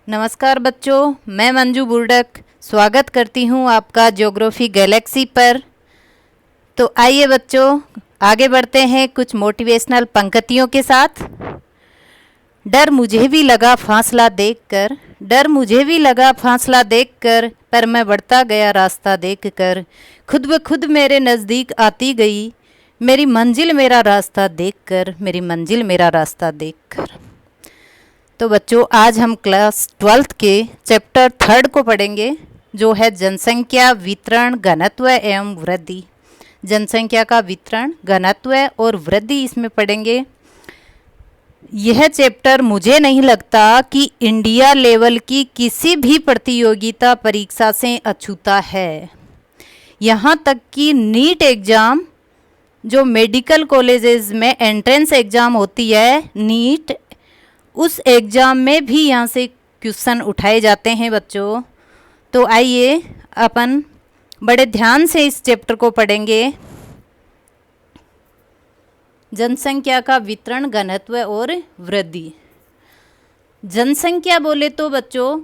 नमस्कार बच्चों, मैं मंजू बुर्डक स्वागत करती हूँ आपका ज्योग्राफी गैलेक्सी पर। तो आइए बच्चों, आगे बढ़ते हैं कुछ मोटिवेशनल पंक्तियों के साथ। डर मुझे भी लगा फासला देखकर, डर मुझे भी लगा फासला देखकर, पर मैं बढ़ता गया रास्ता देखकर। खुद ब खुद मेरे नज़दीक आती गई मेरी मंजिल मेरा रास्ता देखकर, मेरी मंजिल मेरा रास्ता देखकर। तो बच्चों, आज हम क्लास 12th के चैप्टर 3 को पढ़ेंगे, जो है जनसंख्या, वितरण, घनत्व एवं वृद्धि। जनसंख्या का वितरण, घनत्व और वृद्धि इसमें पढ़ेंगे। यह चैप्टर मुझे नहीं लगता कि इंडिया लेवल की किसी भी प्रतियोगिता परीक्षा से अछूता है। यहाँ तक कि नीट एग्ज़ाम, जो मेडिकल कॉलेजेस में एंट्रेंस एग्ज़ाम होती है नीट, उस एग्ज़ाम में भी यहाँ से क्वेश्चन उठाए जाते हैं बच्चों। तो आइए अपन बड़े ध्यान से इस चैप्टर को पढ़ेंगे। जनसंख्या का वितरण, घनत्व और वृद्धि। जनसंख्या बोले तो बच्चों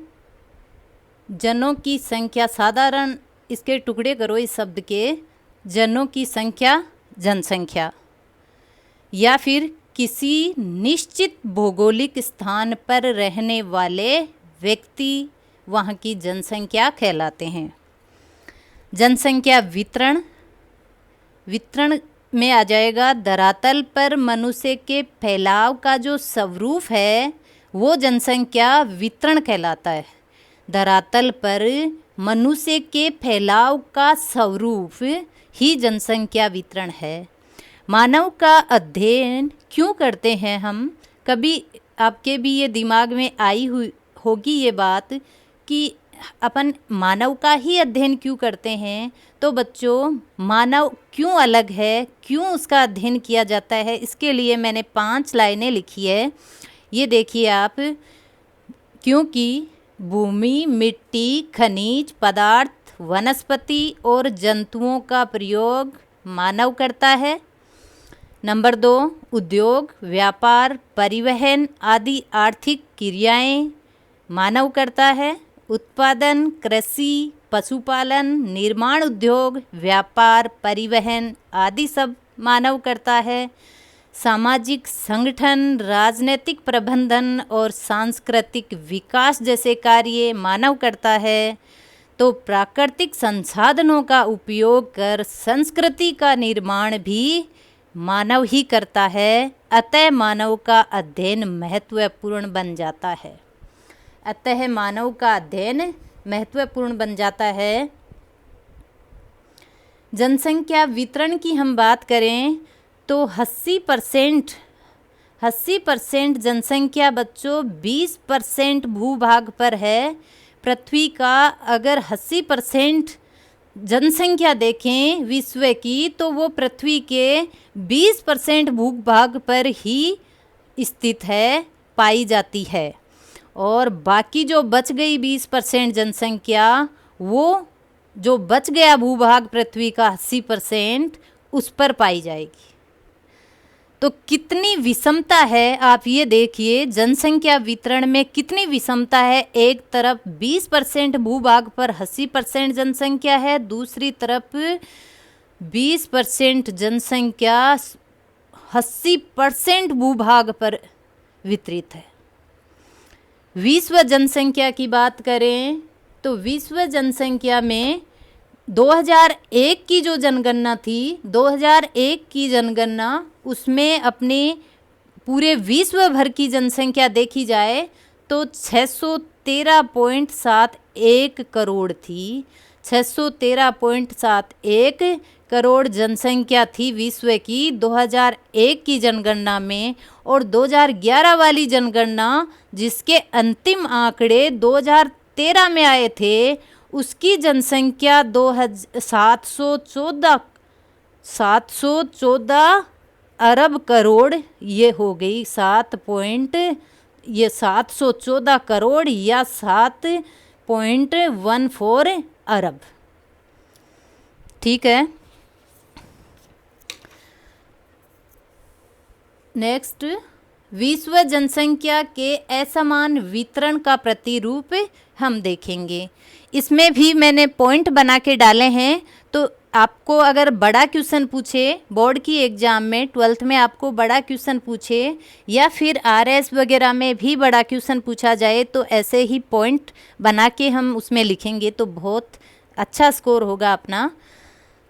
जनों की संख्या, साधारण इसके टुकड़े करो इस शब्द के, जनों की संख्या जनसंख्या, या फिर किसी निश्चित भौगोलिक स्थान पर रहने वाले व्यक्ति वहाँ की जनसंख्या कहलाते हैं। जनसंख्या वितरण, वितरण में आ जाएगा धरातल पर मनुष्य के फैलाव का जो स्वरूप है वो जनसंख्या वितरण कहलाता है। धरातल पर मनुष्य के फैलाव का स्वरूप ही जनसंख्या वितरण है। मानव का अध्ययन क्यों करते हैं हम? कभी आपके भी ये दिमाग में आई हुई होगी ये बात कि अपन मानव का ही अध्ययन क्यों करते हैं। तो बच्चों, मानव क्यों अलग है, क्यों उसका अध्ययन किया जाता है, इसके लिए मैंने 5 लाइनें लिखी है। ये देखिए आप। क्योंकि भूमि, मिट्टी, खनिज पदार्थ, वनस्पति और जंतुओं का प्रयोग मानव करता है। नंबर 2, उद्योग, व्यापार, परिवहन आदि आर्थिक क्रियाएं मानव करता है। उत्पादन, कृषि, पशुपालन, निर्माण उद्योग, व्यापार, परिवहन आदि सब मानव करता है। सामाजिक संगठन, राजनीतिक प्रबंधन और सांस्कृतिक विकास जैसे कार्य मानव करता है। तो प्राकृतिक संसाधनों का उपयोग कर संस्कृति का निर्माण भी मानव ही करता है। अतः मानव का अध्ययन महत्वपूर्ण बन जाता है। अतः मानव का अध्ययन महत्वपूर्ण बन जाता है। जनसंख्या वितरण की हम बात करें तो 80% जनसंख्या बच्चों 20% भूभाग पर है। पृथ्वी का अगर 80% जनसंख्या देखें विश्व की, तो वो पृथ्वी के 20% भूभाग पर ही स्थित है, पाई जाती है। और बाकी जो बच गई 20% जनसंख्या, वो जो बच गया भूभाग पृथ्वी का 80%, उस पर पाई जाएगी। तो कितनी विषमता है आप ये देखिए, जनसंख्या वितरण में कितनी विषमता है। एक तरफ 20% भूभाग पर 80% जनसंख्या है, दूसरी तरफ 20% जनसंख्या 80% भूभाग पर वितरित है। विश्व जनसंख्या की बात करें तो विश्व जनसंख्या में 2001 की जो जनगणना थी, 2001 की जनगणना, उसमें अपने पूरे विश्व भर की जनसंख्या देखी जाए तो 613.71 करोड़ थी। 613.71 करोड़ जनसंख्या थी विश्व की 2001 की जनगणना में। और 2011 वाली जनगणना, जिसके अंतिम आंकड़े 2013 में आए थे, उसकी जनसंख्या 714 अरब करोड़ ये हो गई। 714 करोड़ या 7.14 अरब। ठीक है। नेक्स्ट, विश्व जनसंख्या के असमान वितरण का प्रतिरूप हम देखेंगे। इसमें भी मैंने पॉइंट बना के डाले हैं। तो आपको अगर बड़ा क्वेश्चन पूछे बोर्ड की एग्ज़ाम में, 12th में आपको बड़ा क्वेश्चन पूछे या फिर RS वगैरह में भी बड़ा क्वेश्चन पूछा जाए, तो ऐसे ही पॉइंट बना के हम उसमें लिखेंगे तो बहुत अच्छा स्कोर होगा अपना।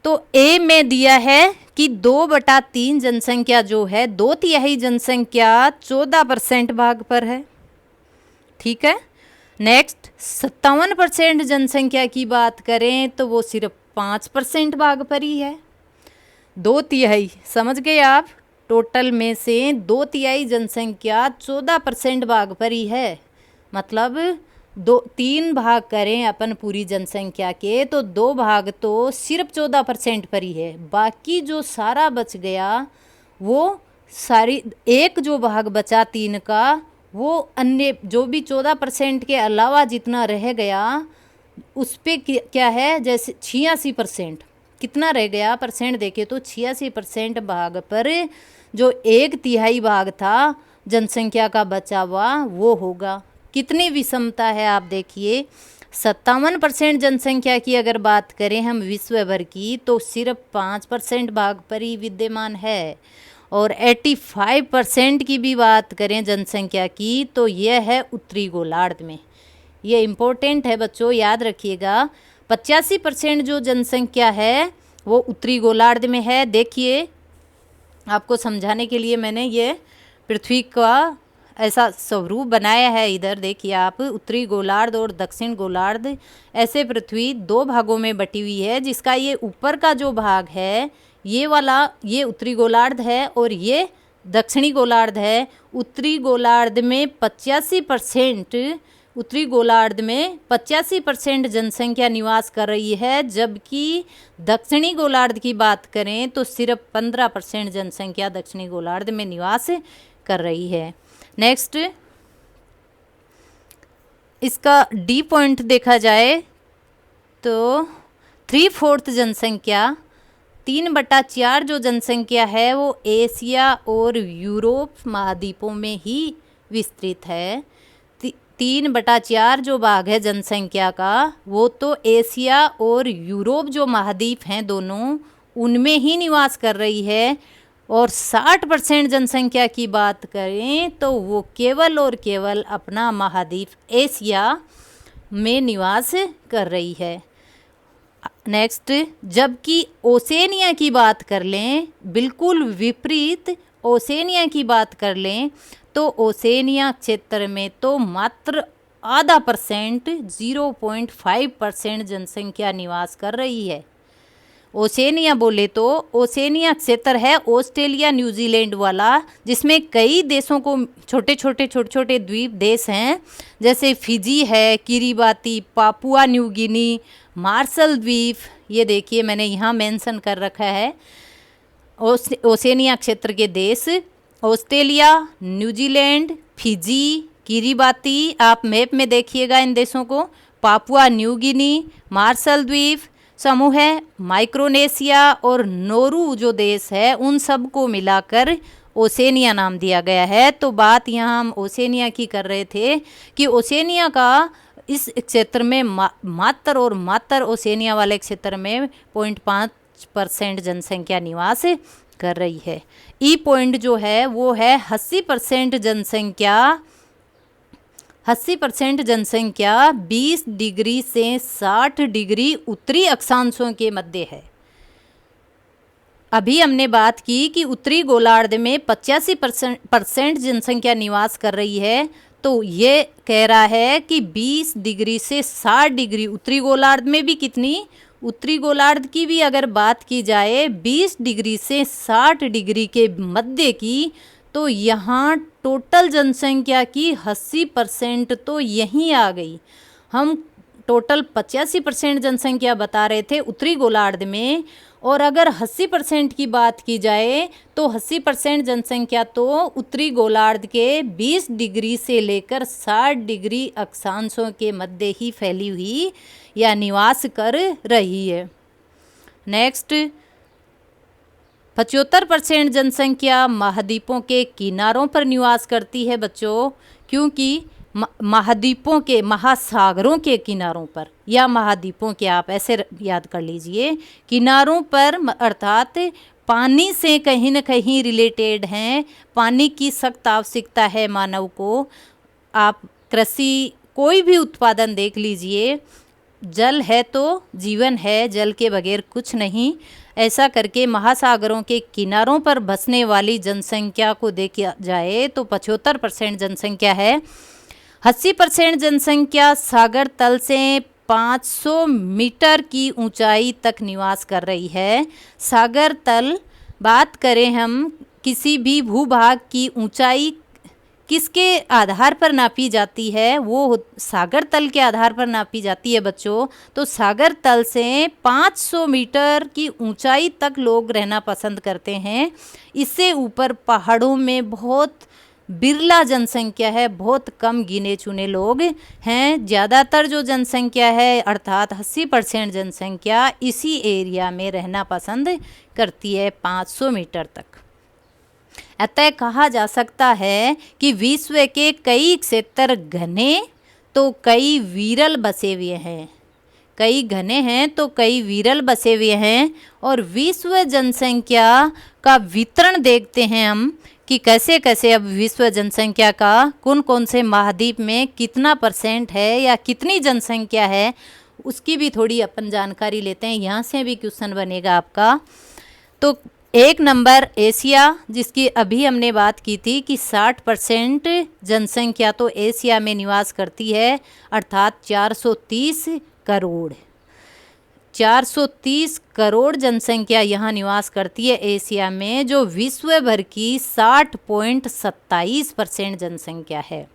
तो ए में दिया है कि 2/3 जनसंख्या जो है, 2/3 जनसंख्या 14% भाग पर है। ठीक है। नेक्स्ट 57% जनसंख्या की बात करें तो वो सिर्फ 5% भाग पर ही है। 2/3 समझ गए आप, टोटल में से 2/3 जनसंख्या 14% भाग पर ही है। मतलब 3 भाग करें अपन पूरी जनसंख्या के तो 2 भाग तो सिर्फ 14% पर ही है। बाकी जो सारा बच गया वो सारी, एक जो भाग बचा 3 का, वो अन्य जो भी 14% के अलावा जितना रह गया उस पे क्या है, जैसे 86%। कितना रह गया परसेंट देखे तो 86% भाग पर जो 1/3 भाग था जनसंख्या का बचा हुआ वो होगा। कितनी विषमता है आप देखिए। 57% जनसंख्या की अगर बात करें हम विश्व भर की तो सिर्फ 5% भाग पर ही विद्यमान है। और 85% की भी बात करें जनसंख्या की तो यह है उत्तरी गोलार्ध में। ये इम्पोर्टेंट है बच्चों, याद रखिएगा। 85% जो जनसंख्या है वो उत्तरी गोलार्ध में है। देखिए आपको समझाने के लिए मैंने ये पृथ्वी का ऐसा स्वरूप बनाया है। इधर देखिए आप, उत्तरी गोलार्ध और दक्षिण गोलार्ध, ऐसे पृथ्वी 2 भागों में बटी हुई है, जिसका ये ऊपर का जो भाग है ये वाला, ये उत्तरी गोलार्ध है और ये दक्षिणी गोलार्ध है। उत्तरी गोलार्ध में 85%, उत्तरी गोलार्ध में 85% जनसंख्या निवास कर रही है, जबकि दक्षिणी गोलार्ध की बात करें तो सिर्फ 15% जनसंख्या दक्षिणी गोलार्ध में निवास कर रही है। नेक्स्ट, इसका डी पॉइंट देखा जाए तो 3/4 जनसंख्या, 3/4 जो जनसंख्या है वो एशिया और यूरोप महाद्वीपों में ही विस्तृत है। 3/4 जो भाग है जनसंख्या का वो तो एशिया और यूरोप जो महाद्वीप हैं दोनों, उनमें ही निवास कर रही है। और 60% जनसंख्या की बात करें तो वो केवल और केवल अपना महाद्वीप एशिया में निवास कर रही है। नेक्स्ट, जबकि ओसेनिया की बात कर लें, बिल्कुल विपरीत ओसेनिया की बात कर लें तो ओसेनिया क्षेत्र में तो मात्र 0.5%, 0.5% जनसंख्या निवास कर रही है। ओसेनिया बोले तो ओसेनिया क्षेत्र है ऑस्ट्रेलिया न्यूजीलैंड वाला, जिसमें कई देशों को छोटे छोटे द्वीप देश हैं, जैसे फिजी है, Kiribati, Papua New Guinea, Marshall द्वीप। ये देखिए मैंने यहाँ मेंशन कर रखा है ओसेनिया क्षेत्र के देश, ऑस्ट्रेलिया, न्यूजीलैंड, फिजी, किरिबाती। आप मैप में देखिएगा इन देशों को। पापुआ न्यू गिनी, मार्शल द्वीप समूह है, माइक्रोनेशिया और नोरू जो देश है, उन सब को मिलाकर ओसेनिया नाम दिया गया है। तो बात यहाँ हम ओसेनिया की कर रहे थे कि ओसेनिया का इस क्षेत्र में मात्र और मात्र ओसेनिया वाले क्षेत्र में 0.5% जनसंख्या निवास कर रही है। ई पॉइंट जो है वो है 80% जनसंख्या, 80% जनसंख्या 20 डिग्री से 60 डिग्री उत्तरी अक्षांशों के मध्य है। अभी हमने बात की कि उत्तरी गोलार्ध में 85% जनसंख्या निवास कर रही है, तो ये कह रहा है कि 20 डिग्री से 60 डिग्री उत्तरी गोलार्ध में भी कितनी, उत्तरी गोलार्ध की भी अगर बात की जाए 20 डिग्री से 60 डिग्री के मध्य की, तो यहाँ टोटल जनसंख्या की 80% तो यहीं आ गई। हम टोटल 85% जनसंख्या बता रहे थे उत्तरी गोलार्ध में, और अगर 80% की बात की जाए तो 80% जनसंख्या तो उत्तरी गोलार्ध के 20 डिग्री से लेकर 60 डिग्री अक्षांशों के मध्य ही फैली हुई या निवास कर रही है। नेक्स्ट, 75% जनसंख्या महाद्वीपों के किनारों पर निवास करती है बच्चों, क्योंकि महाद्वीपों के, महासागरों के किनारों पर या महाद्वीपों के, आप ऐसे याद कर लीजिए, किनारों पर, अर्थात पानी से कहीं न कहीं रिलेटेड हैं। पानी की सख्त आवश्यकता है मानव को। आप कृषि कोई भी उत्पादन देख लीजिए, जल है तो जीवन है, जल के बगैर कुछ नहीं। ऐसा करके महासागरों के किनारों पर बसने वाली जनसंख्या को देखा जाए तो 75% जनसंख्या है। 80% जनसंख्या सागर तल से 500 मीटर की ऊंचाई तक निवास कर रही है। सागर तल, बात करें हम किसी भी भूभाग की ऊंचाई किसके आधार पर नापी जाती है, वो सागर तल के आधार पर नापी जाती है बच्चों। तो सागर तल से 500 मीटर की ऊंचाई तक लोग रहना पसंद करते हैं। इससे ऊपर पहाड़ों में बहुत बिरला जनसंख्या है, बहुत कम गिने चुने लोग हैं। ज़्यादातर जो जनसंख्या है, अर्थात 80% जनसंख्या इसी एरिया में रहना पसंद करती है, 500 मीटर तक। अतः कहा जा सकता है कि विश्व के कई क्षेत्र घने तो कई विरल बसे हुए हैं, कई घने हैं तो कई विरल बसे हुए हैं। और विश्व जनसंख्या का वितरण देखते हैं हम कि कैसे कैसे अब विश्व जनसंख्या का कौन कौन से महाद्वीप में कितना % है या कितनी जनसंख्या है, उसकी भी थोड़ी अपन जानकारी लेते हैं। यहाँ से भी क्वेश्चन बनेगा आपका। तो 1 नंबर एशिया, जिसकी अभी हमने बात की थी कि 60% जनसंख्या तो एशिया में निवास करती है, अर्थात 430 करोड़। 430 करोड़ जनसंख्या यहाँ निवास करती है एशिया में, जो विश्व भर की 60.27% जनसंख्या है।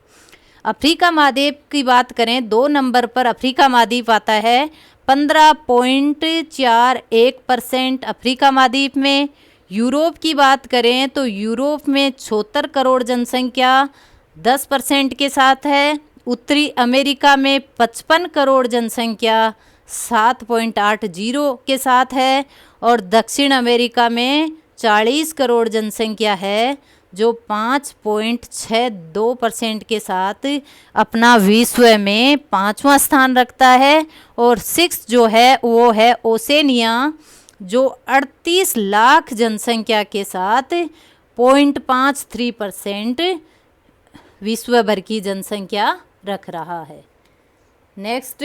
अफ्रीका महाद्वीप की बात करें, 2 नंबर पर अफ्रीका महाद्वीप आता है, 15.41% अफ्रीका महाद्वीप में। यूरोप की बात करें तो यूरोप में 76 करोड़ जनसंख्या 10% के साथ है। उत्तरी अमेरिका में 55 करोड़ जनसंख्या 7.80 के साथ है। और दक्षिण अमेरिका में 40 करोड़ जनसंख्या है, जो 5.62% के साथ अपना विश्व में 5वां स्थान रखता है। और 6 जो है वो है ओसेनिया, जो 38 लाख जनसंख्या के साथ 0.53% विश्व भर की जनसंख्या रख रहा है। नेक्स्ट,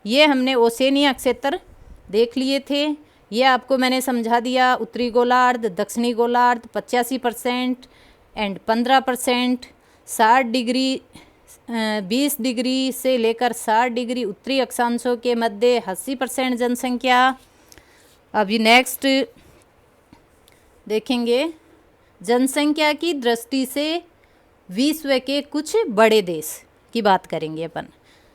ये हमने ओसेनिया क्षेत्र देख लिए थे, ये आपको मैंने समझा दिया। उत्तरी गोलार्ध, दक्षिणी गोलार्ध 85% एंड 15%, 60 डिग्री 20 डिग्री से लेकर 60 डिग्री उत्तरी अक्षांशों के मध्य 80% जनसंख्या। अभी नेक्स्ट देखेंगे, जनसंख्या की दृष्टि से विश्व के कुछ बड़े देश की बात करेंगे अपन।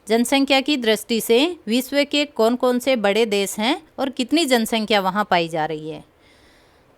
जनसंख्या की दृष्टि से विश्व के कौन कौन से बड़े देश हैं और कितनी जनसंख्या वहाँ पाई जा रही है।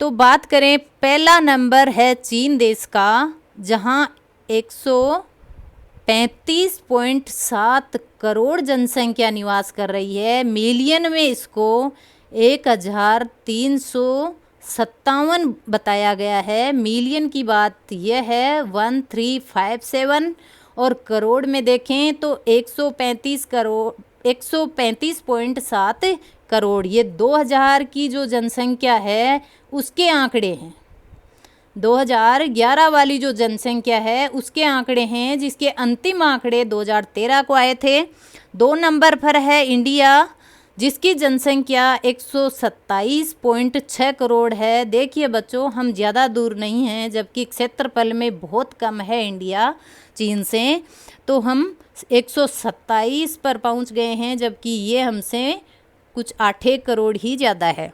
तो बात करें, पहला नंबर है चीन देश का, जहाँ 135.7 करोड़ जनसंख्या निवास कर रही है। मिलियन में इसको 1357 बताया गया है। मिलियन की बात यह है 1357, और करोड़ में देखें तो 135 करोड़ 135.7 करोड़। ये 2000 की जो जनसंख्या है उसके आंकड़े हैं। 2011 वाली जो जनसंख्या है उसके आंकड़े हैं, जिसके अंतिम आंकड़े 2013 को आए थे। 2 नंबर पर है इंडिया, जिसकी जनसंख्या 127.6 करोड़ है। देखिए बच्चों, हम ज़्यादा दूर नहीं हैं, जबकि क्षेत्रफल में बहुत कम है इंडिया चीन से। तो हम 127 पर पहुंच गए हैं, जबकि ये हमसे कुछ 8 करोड़ ही ज़्यादा है।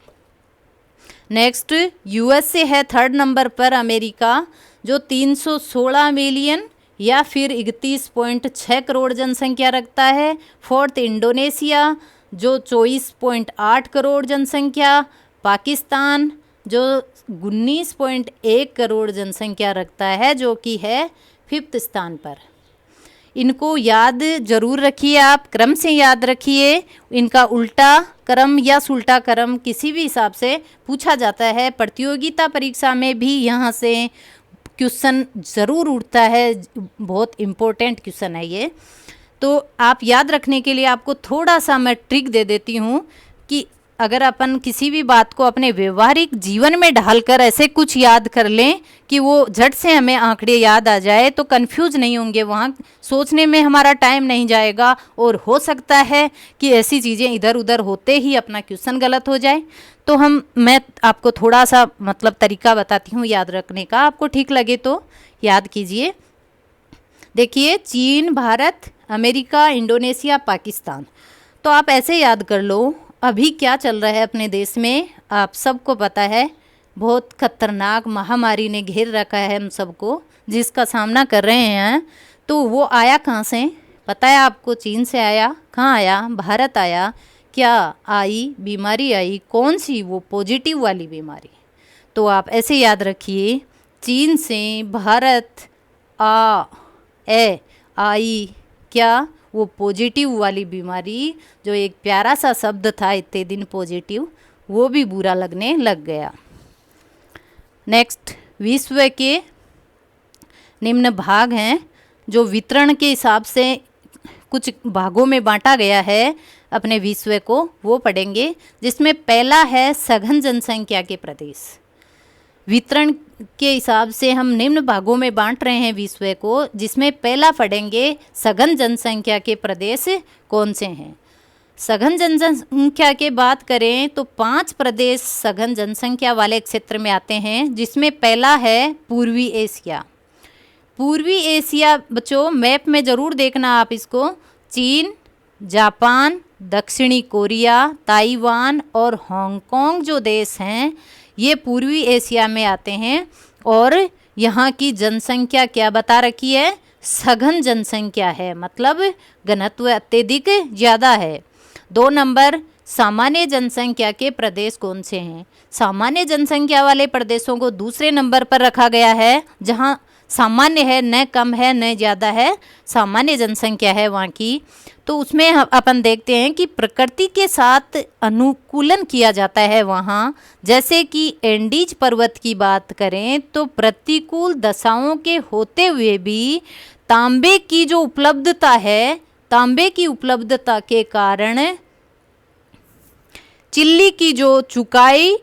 नेक्स्ट, यूएसए है 3rd नंबर पर, अमेरिका, जो 316 मिलियन या फिर 31.6 करोड़ जनसंख्या रखता है। 4th इंडोनेशिया, जो 24.8 करोड़ जनसंख्या। पाकिस्तान, जो 19.1 करोड़ जनसंख्या रखता है, जो कि है 5th स्थान पर। इनको याद जरूर रखिए, आप क्रम से याद रखिए। इनका उल्टा क्रम या सुल्टा क्रम किसी भी हिसाब से पूछा जाता है। प्रतियोगिता परीक्षा में भी यहाँ से क्वेश्चन ज़रूर उठता है, बहुत इम्पोर्टेंट क्वेश्चन है ये। तो आप याद रखने के लिए आपको थोड़ा सा मैं ट्रिक दे देती हूँ कि अगर अपन किसी भी बात को अपने व्यवहारिक जीवन में ढालकर ऐसे कुछ याद कर लें कि वो झट से हमें आंकड़े याद आ जाए, तो कंफ्यूज नहीं होंगे, वहाँ सोचने में हमारा टाइम नहीं जाएगा। और हो सकता है कि ऐसी चीज़ें इधर उधर होते ही अपना क्वेश्चन गलत हो जाए। तो मैं आपको थोड़ा सा मतलब तरीका बताती हूँ याद रखने का, आपको ठीक लगे तो याद कीजिए। देखिए, चीन, भारत, अमेरिका, इंडोनेशिया, पाकिस्तान। तो आप ऐसे याद कर लो, अभी क्या चल रहा है अपने देश में आप सबको पता है। बहुत खतरनाक महामारी ने घेर रखा है हम सबको, जिसका सामना कर रहे हैं। तो वो आया कहाँ से पता है आपको? चीन से आया। कहाँ आया? भारत आया। क्या आई? बीमारी आई। कौन सी? वो पॉजिटिव वाली बीमारी। तो आप ऐसे याद रखिए, चीन से भारत आई क्या? वो पॉजिटिव वाली बीमारी। जो एक प्यारा सा शब्द था इतने दिन पॉजिटिव, वो भी बुरा लगने लग गया। नेक्स्ट, विश्व के निम्न भाग हैं जो वितरण के हिसाब से कुछ भागों में बांटा गया है अपने विश्व को, वो पढ़ेंगे। जिसमें पहला है सघन जनसंख्या के प्रदेश। वितरण के हिसाब से हम निम्न भागों में बांट रहे हैं विश्व को, जिसमें पहला पढ़ेंगे सघन जनसंख्या के प्रदेश कौन से हैं। सघन जनसंख्या के बात करें तो 5 प्रदेश सघन जनसंख्या वाले क्षेत्र में आते हैं, जिसमें पहला है पूर्वी एशिया। पूर्वी एशिया बच्चों मैप में ज़रूर देखना आप इसको। चीन, जापान, दक्षिणी कोरिया, ताइवान और हांगकांग जो देश हैं, ये पूर्वी एशिया में आते हैं। और यहाँ की जनसंख्या क्या बता रखी है? सघन जनसंख्या है, मतलब घनत्व अत्यधिक ज़्यादा है। 2 नंबर, सामान्य जनसंख्या के प्रदेश कौन से हैं? सामान्य जनसंख्या वाले प्रदेशों को दूसरे नंबर पर रखा गया है, जहाँ सामान्य है, न कम है न ज़्यादा है, सामान्य जनसंख्या है वहाँ की। तो उसमें अपन देखते हैं कि प्रकृति के साथ अनुकूलन किया जाता है वहाँ। जैसे कि एंडीज पर्वत की बात करें तो प्रतिकूल दशाओं के होते हुए भी तांबे की जो उपलब्धता है, तांबे की उपलब्धता के कारण चिल्ली की जो चुकाई,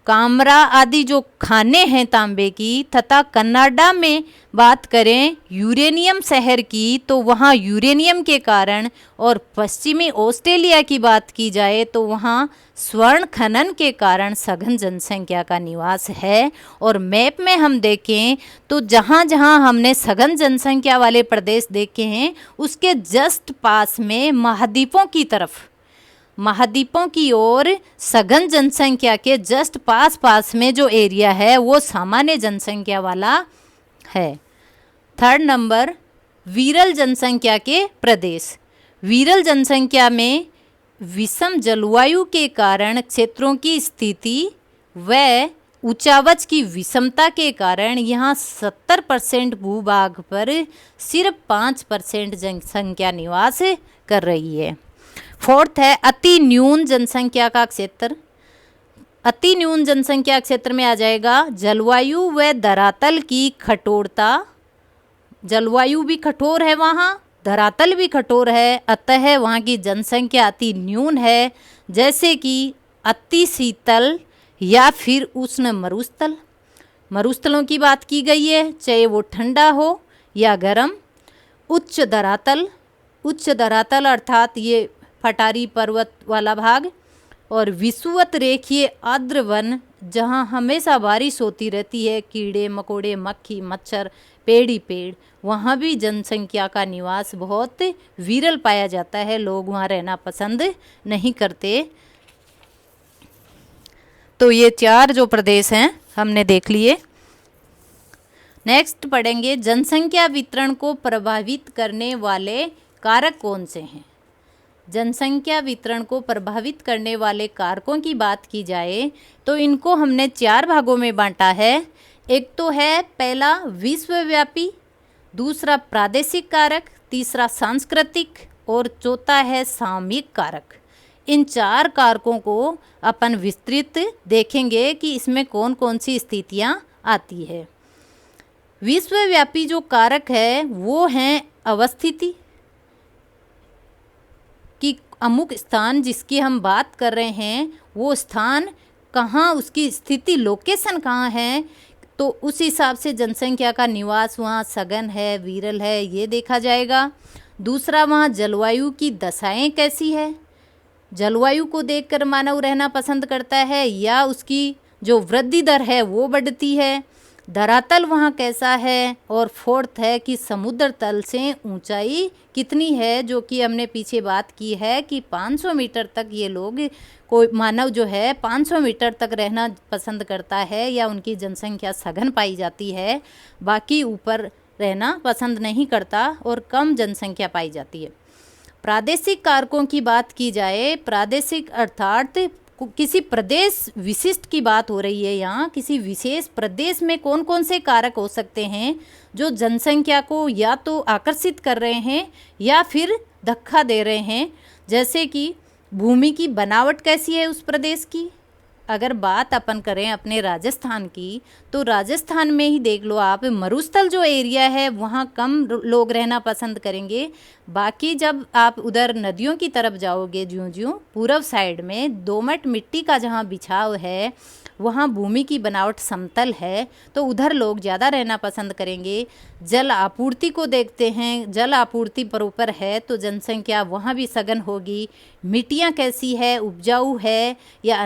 कामरा आदि जो खाने हैं तांबे की, तथा कनाडा में बात करें यूरेनियम शहर की, तो वहाँ यूरेनियम के कारण, और पश्चिमी ऑस्ट्रेलिया की बात की जाए तो वहाँ स्वर्ण खनन के कारण सघन जनसंख्या का निवास है। और मैप में हम देखें तो जहाँ जहाँ हमने सघन जनसंख्या वाले प्रदेश देखे हैं, उसके जस्ट पास में महाद्वीपों की ओर सघन जनसंख्या के जस्ट पास में जो एरिया है वो सामान्य जनसंख्या वाला है। 3rd नंबर, विरल जनसंख्या के प्रदेश। विरल जनसंख्या में विषम जलवायु के कारण क्षेत्रों की स्थिति व ऊंचावच की विषमता के कारण यहाँ 70% भूभाग पर सिर्फ 5% जनसंख्या निवास कर रही है। 4th है अति न्यून जनसंख्या का क्षेत्र। अति न्यून जनसंख्या क्षेत्र में आ जाएगा जलवायु व धरातल की कठोरता। जलवायु भी कठोर है वहाँ, धरातल भी कठोर है, अतः वहाँ की जनसंख्या अति न्यून है। जैसे कि अति शीतल या फिर उष्ण मरुस्थल। मरुस्थलों की बात की गई है, चाहे वो ठंडा हो या गर्म। उच्च धरातल अर्थात ये पठारी पर्वत वाला भाग। और विषुवत रेखीय आर्द्र वन, जहाँ हमेशा बारिश होती रहती है, कीड़े मकोड़े, मक्खी मच्छर, पेड़ ही पेड़, वहाँ भी जनसंख्या का निवास बहुत विरल पाया जाता है, लोग वहाँ रहना पसंद नहीं करते। तो ये 4 जो प्रदेश हैं हमने देख लिए। नेक्स्ट पढ़ेंगे जनसंख्या वितरण को प्रभावित करने वाले कारक कौन से हैं। जनसंख्या वितरण को प्रभावित करने वाले कारकों की बात की जाए तो इनको हमने 4 भागों में बांटा है। एक तो है पहला विश्वव्यापी, दूसरा प्रादेशिक कारक, तीसरा सांस्कृतिक और चौथा है सामयिक कारक। इन 4 कारकों को अपन विस्तृत देखेंगे कि इसमें कौन कौन सी स्थितियां आती है। विश्वव्यापी जो कारक है वो हैं अवस्थिति, कि अमुक स्थान जिसकी हम बात कर रहे हैं वो स्थान कहाँ, उसकी स्थिति लोकेशन कहाँ है, तो उस हिसाब से जनसंख्या का निवास वहाँ सघन है, विरल है, ये देखा जाएगा। दूसरा, वहाँ जलवायु की दशाएं कैसी है, जलवायु को देखकर मानव रहना पसंद करता है या उसकी जो वृद्धि दर है वो बढ़ती है। धरातल वहाँ कैसा है, और फोर्थ है कि समुद्र तल से ऊंचाई कितनी है, जो कि हमने पीछे बात की है कि 500 मीटर तक ये लोग, कोई मानव जो है 500 मीटर तक रहना पसंद करता है या उनकी जनसंख्या सघन पाई जाती है, बाकी ऊपर रहना पसंद नहीं करता और कम जनसंख्या पाई जाती है। प्रादेशिक कारकों की बात की जाए, प्रादेशिक अर्थात किसी प्रदेश विशिष्ट की बात हो रही है, यहाँ किसी विशेष प्रदेश में कौन कौन से कारक हो सकते हैं जो जनसंख्या को या तो आकर्षित कर रहे हैं या फिर धक्का दे रहे हैं। जैसे कि भूमि की बनावट कैसी है उस प्रदेश की। अगर बात अपन करें अपने राजस्थान की, तो राजस्थान में ही देख लो आप, मरुस्थल जो एरिया है वहाँ कम लोग रहना पसंद करेंगे। बाकी जब आप उधर नदियों की तरफ जाओगे, ज्यों ज्यों पूर्व साइड में दोमट मिट्टी का जहाँ बिछाव है, वहाँ भूमि की बनावट समतल है, तो उधर लोग ज़्यादा रहना पसंद करेंगे। जल आपूर्ति को देखते हैं, जल आपूर्ति प्रॉपर है तो जनसंख्या वहाँ भी सघन होगी। मिट्टियाँ कैसी है, उपजाऊ है या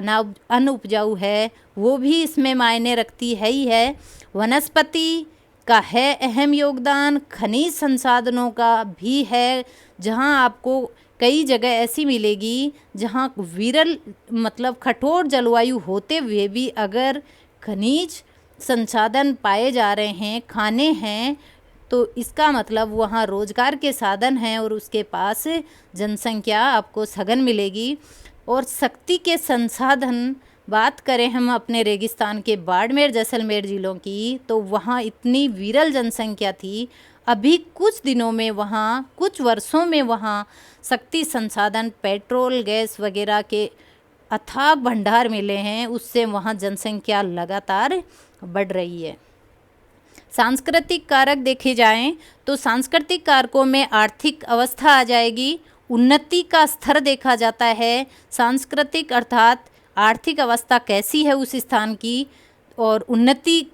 अनउपजाऊ है, वो भी इसमें मायने रखती है ही है। वनस्पति का है अहम योगदान, खनिज संसाधनों का भी है, जहाँ आपको कई जगह ऐसी मिलेगी जहाँ विरल मतलब कठोर जलवायु होते हुए भी अगर खनिज संसाधन पाए जा रहे हैं, खाने हैं, तो इसका मतलब वहाँ रोजगार के साधन हैं और उसके पास जनसंख्या आपको सघन मिलेगी। और शक्ति के संसाधन बात करें हम अपने रेगिस्तान के बाड़मेर जैसलमेर ज़िलों की, तो वहाँ इतनी विरल जनसंख्या थी। अभी कुछ दिनों में वहाँ, कुछ वर्षों में वहाँ शक्ति संसाधन, पेट्रोल, गैस वगैरह के अथाह भंडार मिले हैं, उससे वहाँ जनसंख्या लगातार बढ़ रही है। सांस्कृतिक कारक देखे जाएं तो सांस्कृतिक कारकों में आर्थिक अवस्था आ जाएगी, उन्नति का स्तर देखा जाता है। सांस्कृतिक अर्थात आर्थिक अवस्था कैसी है उस स्थान की, और उन्नति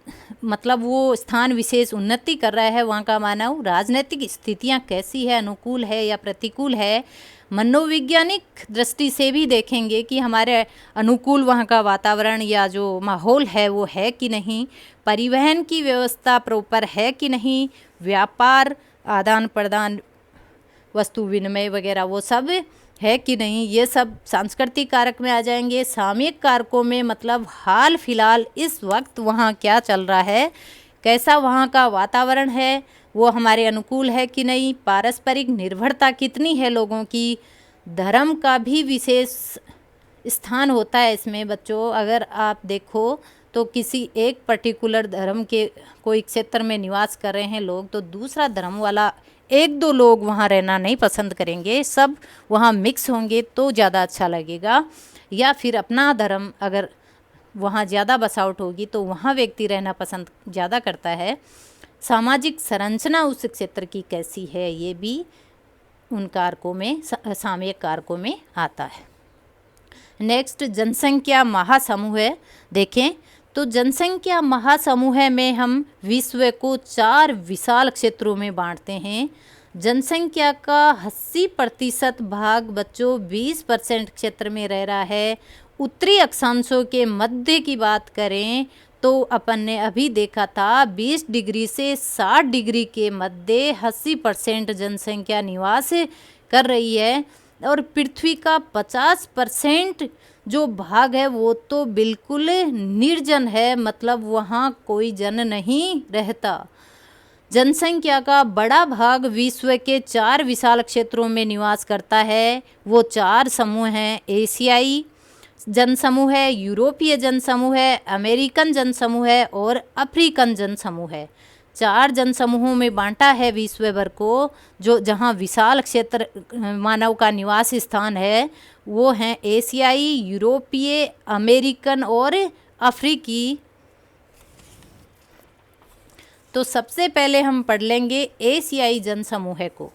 मतलब वो स्थान विशेष उन्नति कर रहा है वहाँ का मानव। राजनीतिक स्थितियाँ कैसी है, अनुकूल है या प्रतिकूल है। मनोवैज्ञानिक दृष्टि से भी देखेंगे कि हमारे अनुकूल वहाँ का वातावरण या जो माहौल है वो है कि नहीं। परिवहन की व्यवस्था प्रॉपर है कि नहीं। व्यापार, आदान प्रदान, वस्तु विनिमय वगैरह वो सब है कि नहीं, ये सब सांस्कृतिक कारक में आ जाएंगे। सामयिक कारकों में मतलब हाल फिलहाल इस वक्त वहाँ क्या चल रहा है, कैसा वहाँ का वातावरण है, वो हमारे अनुकूल है कि नहीं। पारस्परिक निर्भरता कितनी है लोगों की। धर्म का भी विशेष स्थान होता है इसमें बच्चों। अगर आप देखो तो किसी एक पर्टिकुलर धर्म के कोई क्षेत्र में निवास कर रहे हैं लोग, तो दूसरा धर्म वाला 1-2 लोग वहाँ रहना नहीं पसंद करेंगे, सब वहाँ मिक्स होंगे तो ज़्यादा अच्छा लगेगा। या फिर अपना धर्म अगर वहाँ ज़्यादा बसावट होगी तो वहाँ व्यक्ति रहना पसंद ज़्यादा करता है। सामाजिक संरचना उस क्षेत्र की कैसी है, ये भी उन कारकों में, सामयिक कारकों में आता है। नेक्स्ट, जनसंख्या महासमूह है। देखें तो जनसंख्या महासमूह में हम विश्व को 4 विशाल क्षेत्रों में बांटते हैं। जनसंख्या का 80% भाग बच्चों 20% क्षेत्र में रह रहा है। उत्तरी अक्षांशों के मध्य की बात करें तो अपन ने अभी देखा था 20 डिग्री से 60 डिग्री के मध्य 80% जनसंख्या निवास कर रही है। और पृथ्वी का 50% जो भाग है वो तो बिल्कुल निर्जन है, मतलब वहाँ कोई जन नहीं रहता। जनसंख्या का बड़ा भाग विश्व के 4 विशाल क्षेत्रों में निवास करता है। वो 4 समूह हैं, एशियाई जनसमूह है, यूरोपीय जनसमूह है, अमेरिकन जनसमूह है और अफ्रीकन जनसमूह है। 4 जनसमूहों में बांटा है विश्व भर को, जो जहाँ विशाल क्षेत्र मानव का निवास स्थान है, वो हैं एशियाई, यूरोपीय, अमेरिकन और अफ्रीकी। तो सबसे पहले हम पढ़ लेंगे एशियाई जनसमूह को।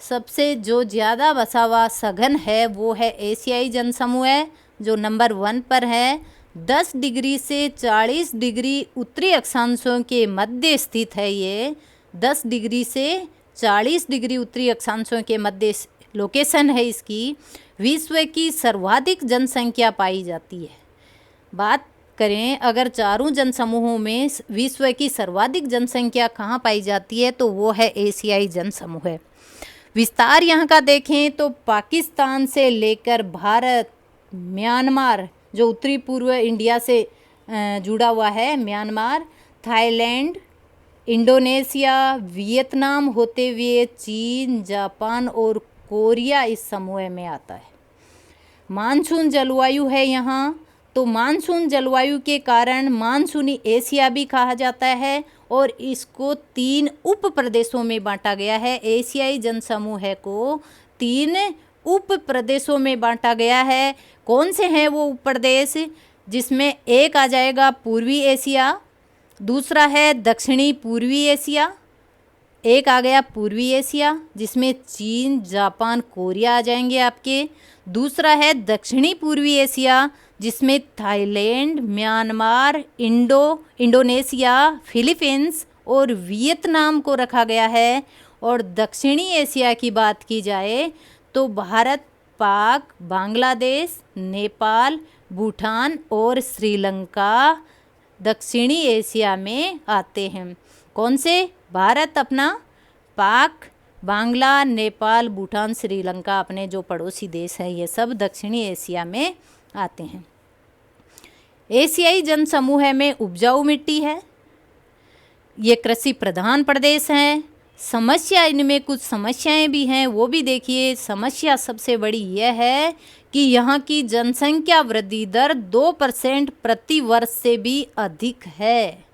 सबसे जो ज़्यादा बसा हुआ सघन है वो है एशियाई जनसमूह, जो नंबर 1 पर है। 10 डिग्री से 40 डिग्री उत्तरी अक्षांशों के मध्य स्थित है ये। 10 डिग्री से 40 डिग्री उत्तरी अक्षांशों के मध्य लोकेशन है इसकी। विश्व की सर्वाधिक जनसंख्या पाई जाती है। बात करें अगर चारों जनसमूहों में विश्व की सर्वाधिक जनसंख्या कहाँ पाई जाती है, तो वो है एशियाई जनसमूह। विस्तार यहाँ का देखें तो पाकिस्तान से लेकर भारत, म्यांमार जो उत्तरी पूर्व इंडिया से जुड़ा हुआ है, म्यांमार, थाईलैंड, इंडोनेशिया, वियतनाम होते हुए चीन, जापान और कोरिया इस समूह में आता है। मानसून जलवायु है यहाँ, तो मानसून जलवायु के कारण मानसूनी एशिया भी कहा जाता है और इसको 3 उप प्रदेशों में बांटा गया है। एशियाई जनसमूह को 3 उप प्रदेशों में बांटा गया है। कौन से हैं वो उप प्रदेश, जिसमें एक आ जाएगा पूर्वी एशिया, दूसरा है दक्षिणी पूर्वी एशिया, एक आ गया पूर्वी एशिया जिसमें चीन, जापान, कोरिया आ जाएंगे आपके, दूसरा है दक्षिणी पूर्वी एशिया जिसमें थाईलैंड, म्यांमार, इंडोनेशिया, फिलीपींस और वियतनाम को रखा गया है। और दक्षिणी एशिया की बात की जाए तो भारत, पाक, बांग्लादेश, नेपाल, भूटान और श्रीलंका दक्षिणी एशिया में आते हैं। कौन से? भारत अपना, पाक, बांग्ला, नेपाल, भूटान, श्रीलंका अपने जो पड़ोसी देश हैं, ये सब दक्षिणी एशिया में आते हैं। एशियाई जनसमूह में उपजाऊ मिट्टी है, ये कृषि प्रधान प्रदेश हैं। समस्या, इनमें कुछ समस्याएं भी हैं, वो भी देखिए। समस्या सबसे बड़ी यह है कि यहाँ की जनसंख्या वृद्धि दर 2% प्रति वर्ष से भी अधिक है।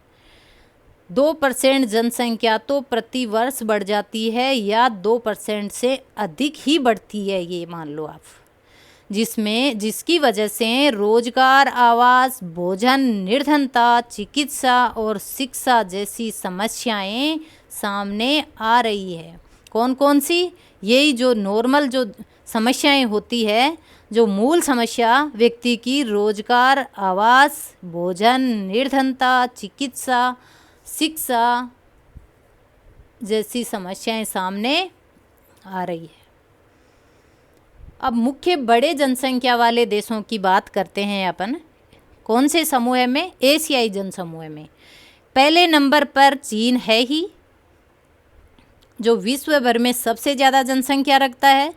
2% जनसंख्या तो प्रति वर्ष बढ़ जाती है या 2% से अधिक ही बढ़ती है, ये मान लो आप, जिसकी वजह से रोजगार, आवास, भोजन, निर्धनता, चिकित्सा और शिक्षा जैसी समस्याएं सामने आ रही है। कौन कौन सी? यही जो नॉर्मल जो समस्याएं होती है, जो मूल समस्या व्यक्ति की रोजगार, आवास, भोजन, निर्धनता, चिकित्सा, शिक्षा जैसी समस्याएं सामने आ रही है। अब मुख्य बड़े जनसंख्या वाले देशों की बात करते हैं अपन। कौन से समूह में? एशियाई जनसमूह में। पहले नंबर पर चीन है ही, जो विश्व भर में सबसे ज़्यादा जनसंख्या रखता है,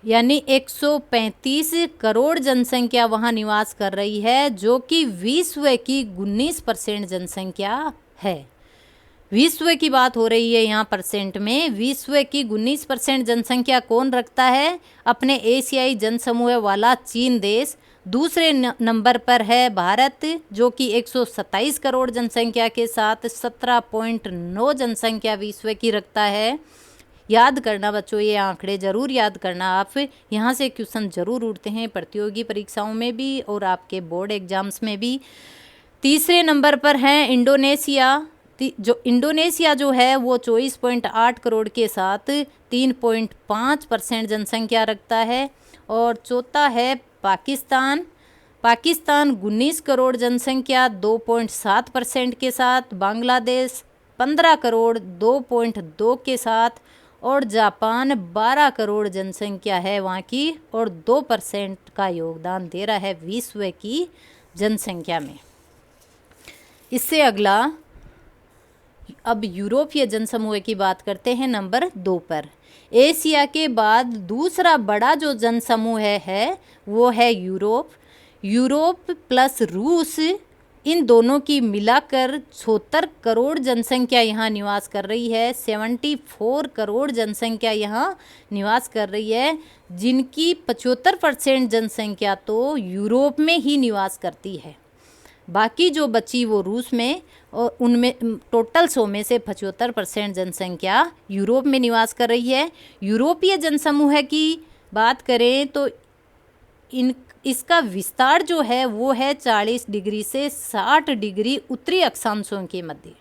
यानी 135 करोड़ जनसंख्या वहाँ निवास कर रही है, जो कि विश्व की 19% जनसंख्या है। विश्व की बात हो रही है यहाँ परसेंट में। विश्व की 19% जनसंख्या कौन रखता है? अपने एशियाई जनसमूह वाला चीन देश। दूसरे नंबर पर है भारत, जो कि 127 करोड़ जनसंख्या के साथ 17.9 जनसंख्या विश्व की रखता है। याद करना बच्चों, ये आंकड़े ज़रूर याद करना आप, यहाँ से क्वेश्चन ज़रूर उठते हैं प्रतियोगी परीक्षाओं में भी और आपके बोर्ड एग्जाम्स में भी। तीसरे नंबर पर है इंडोनेशिया, इंडोनेशिया जो है वो 24.8 करोड़ के साथ 3.5% जनसंख्या रखता है। और चौथा है पाकिस्तान, 19 करोड़ जनसंख्या 2.7% के साथ। बांग्लादेश 15 करोड़ 2.2 के साथ। और जापान 12 करोड़ जनसंख्या है वहाँ की और 2% का योगदान दे रहा है विश्व की जनसंख्या में। इससे अगला अब यूरोपीय जनसमूह की बात करते हैं नंबर 2 पर। एशिया के बाद दूसरा बड़ा जो जनसमूह है वो है यूरोप प्लस रूस, इन दोनों की मिलाकर 76 करोड़ जनसंख्या यहाँ निवास कर रही है। 74 करोड़ जनसंख्या यहाँ निवास कर रही है, जिनकी 75% जनसंख्या तो यूरोप में ही निवास करती है। बाकी जो बची वो रूस में, और उनमें टोटल 100 में से 75% जनसंख्या यूरोप में निवास कर रही है। यूरोपीय जनसमूह की बात करें तो इसका विस्तार जो है वो है 40 डिग्री से 60 डिग्री उत्तरी अक्षांशों के मध्य।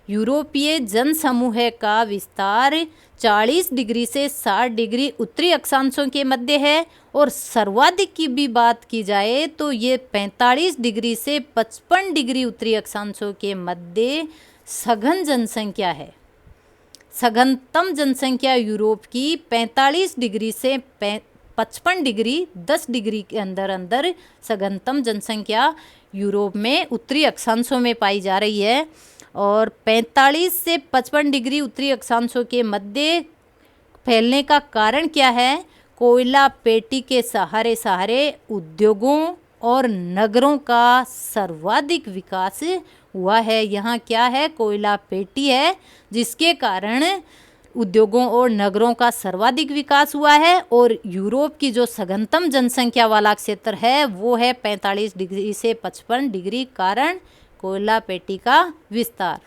यूरोपीय जनसमूह का विस्तार 40 डिग्री से 60 डिग्री उत्तरी अक्षांशों के मध्य है, और सर्वाधिक की भी बात की जाए तो ये 45 डिग्री से 55 डिग्री उत्तरी अक्षांशों के मध्य सघन जनसंख्या है। सघनतम जनसंख्या यूरोप की 45 डिग्री से 55 डिग्री 10 डिग्री के अंदर अंदर सघनतम जनसंख्या यूरोप में उत्तरी अक्षांशों में पाई जा रही है। और 45 से 55 डिग्री उत्तरी अक्षांशों के मध्य फैलने का कारण क्या है? कोयला पेटी के सहारे उद्योगों और नगरों का सर्वाधिक विकास हुआ है। यहाँ क्या है? कोयला पेटी है, जिसके कारण उद्योगों और नगरों का सर्वाधिक विकास हुआ है। और यूरोप की जो सघनतम जनसंख्या वाला क्षेत्र है वो है 45 डिग्री से 55 डिग्री, कारण कोयला पेटी का विस्तार।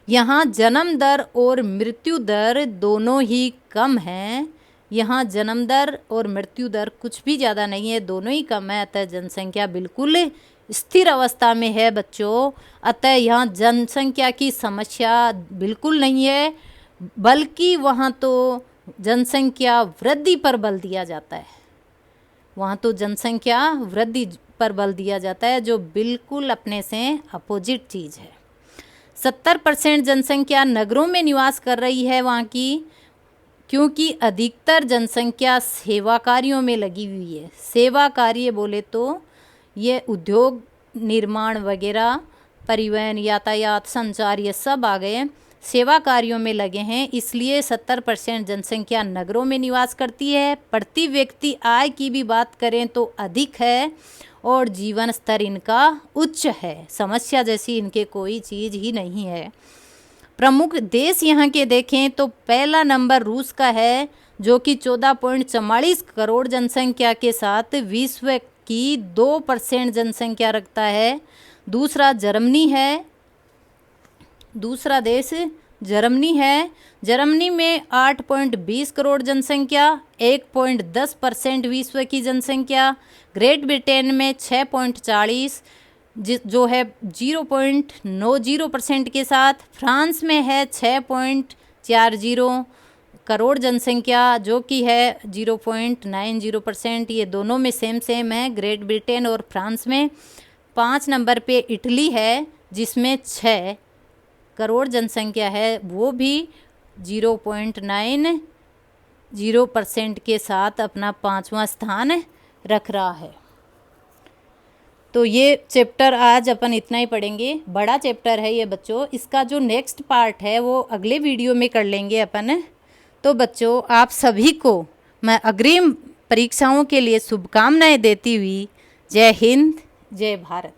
यहाँ जन्म दर और मृत्यु दर दोनों ही कम हैं। यहाँ जन्म दर और मृत्यु दर कुछ भी ज़्यादा नहीं है, दोनों ही कम है। अतः जनसंख्या बिल्कुल स्थिर अवस्था में है बच्चों। अतः यहाँ जनसंख्या की समस्या बिल्कुल नहीं है, बल्कि वहाँ तो जनसंख्या वृद्धि पर बल दिया जाता है। वहाँ तो जनसंख्या वृद्धि पर बल दिया जाता है, जो बिल्कुल अपने से अपोजिट चीज़ है। 70% जनसंख्या नगरों में निवास कर रही है वहाँ की, क्योंकि अधिकतर जनसंख्या सेवा कार्यों में लगी हुई है। सेवा कार्य बोले तो ये उद्योग, निर्माण वगैरह, परिवहन, यातायात, संचार, ये सब आ गए, सेवा कार्यों में लगे हैं। इसलिए 70% जनसंख्या नगरों में निवास करती है। प्रति व्यक्ति आय की भी बात करें तो अधिक है, और जीवन स्तर इनका उच्च है। समस्या जैसी इनके कोई चीज़ ही नहीं है। प्रमुख देश यहाँ के देखें तो पहला नंबर रूस का है, जो कि 14.44 करोड़ जनसंख्या के साथ विश्व की 2% जनसंख्या रखता है। दूसरा जर्मनी है, दूसरा देश जर्मनी है। जर्मनी में 8.20 करोड़ जनसंख्या, 1.10% विश्व की जनसंख्या। ग्रेट ब्रिटेन में 6.40 जो है 0.90% के साथ। फ्रांस में है 6.40 करोड़ जनसंख्या, जो कि है 0.90%। ये दोनों में सेम है, ग्रेट ब्रिटेन और फ्रांस में। 5 नंबर पे इटली है, जिसमें 6 करोड़ जनसंख्या है, वो भी 0.90% के साथ अपना 5वां स्थान रख रहा है। तो ये चैप्टर आज अपन इतना ही पढ़ेंगे। बड़ा चैप्टर है ये बच्चों। इसका जो नेक्स्ट पार्ट है वो अगले वीडियो में कर लेंगे अपन। तो बच्चों, आप सभी को मैं अग्रिम परीक्षाओं के लिए शुभकामनाएं देती हुई जय हिंद, जय भारत।